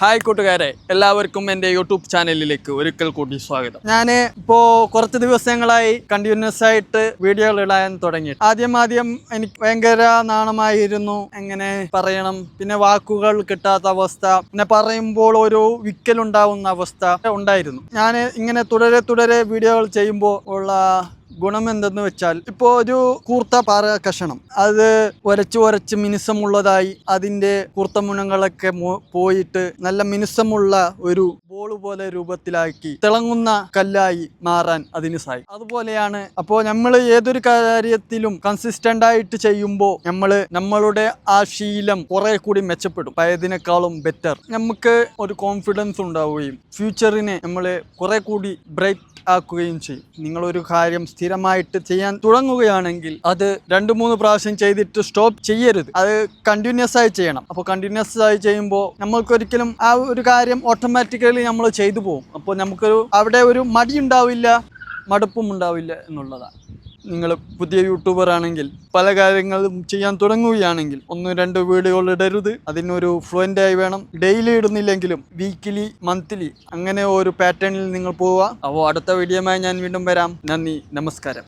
Hi കൂട്ടുകാരെ, എല്ലാവർക്കും എൻ്റെ യൂട്യൂബ് ചാനലിലേക്ക് ഒരിക്കൽ കൂടി സ്വാഗതം. ഞാൻ ഇപ്പോൾ കുറച്ച് ദിവസങ്ങളായി കണ്ടിന്യൂസ് ആയിട്ട് വീഡിയോകൾ ഇടാൻ തുടങ്ങി. ആദ്യം എനിക്ക് ഭയങ്കര നാണമായിരുന്നു, എങ്ങനെ പറയണം, പിന്നെ വാക്കുകൾ കിട്ടാത്ത അവസ്ഥ, പിന്നെ പറയുമ്പോൾ ഒരു വിക്കലുണ്ടാവുന്ന അവസ്ഥ ഉണ്ടായിരുന്നു. ഞാൻ ഇങ്ങനെ തുടരെ വീഡിയോകൾ ചെയ്യുമ്പോൾ ഉള്ള ഗുണം എന്തെന്ന് വെച്ചാൽ, ഇപ്പോൾ ഒരു കൂർത്ത പാറ കഷണം അത് ഉരച്ച് മിനുസമുള്ളതായി അതിൻ്റെ കൂർത്ത മുനങ്ങളൊക്കെ പോയിട്ട് നല്ല മിനുസമുള്ള ഒരു ബോൾ പോലെ രൂപത്തിലാക്കി തിളങ്ങുന്ന കല്ലായി മാറാൻ അതിന് സാധിക്കും. അതുപോലെയാണ് അപ്പോൾ നമ്മൾ ഏതൊരു കാര്യത്തിലും കൺസിസ്റ്റന്റ് ആയിട്ട് ചെയ്യുമ്പോൾ നമ്മളുടെ ആ ശീലം കുറെ കൂടി മെച്ചപ്പെടും, പഴയതിനേക്കാളും ബെറ്റർ. നമുക്ക് ഒരു കോൺഫിഡൻസ് ഉണ്ടാവുകയും ഫ്യൂച്ചറിനെ നമ്മൾ കുറെ കൂടി ബ്രൈറ്റ് ആക്കുകയും ചെയ്യും. നിങ്ങളൊരു കാര്യം സ്ഥിരമായിട്ട് ചെയ്യാൻ തുടങ്ങുകയാണെങ്കിൽ അത് 2-3 പ്രാവശ്യം ചെയ്തിട്ട് സ്റ്റോപ്പ് ചെയ്യരുത്, അത് കണ്ടിന്യൂസ് ആയി ചെയ്യണം. അപ്പോൾ കണ്ടിന്യൂസ് ആയി ചെയ്യുമ്പോൾ നമ്മൾക്കൊരിക്കലും ആ ഒരു കാര്യം ഓട്ടോമാറ്റിക്കലി നമ്മൾ ചെയ്തു പോകും. അപ്പോൾ നമുക്കൊരു അവിടെ ഒരു മടിയുണ്ടാവില്ല, മടുപ്പും ഉണ്ടാവില്ല എന്നുള്ളതാണ്. നിങ്ങൾ പുതിയ യൂട്യൂബർ ആണെങ്കിൽ, പല കാര്യങ്ങളും ചെയ്യാൻ തുടങ്ങുകയാണെങ്കിൽ 1-2 വീഡിയോകൾ ഇടരുത്. അതിനൊരു ഫ്ലുവൻ്റ് ആയി വേണം. ഡെയിലി ഇടുന്നില്ലെങ്കിലും വീക്കിലി, മന്ത്ലി അങ്ങനെ ഒരു പാറ്റേണിൽ നിങ്ങൾ പോവുക. അപ്പോൾ അടുത്ത വീഡിയോയുമായി ഞാൻ വീണ്ടും വരാം. നന്ദി, നമസ്കാരം.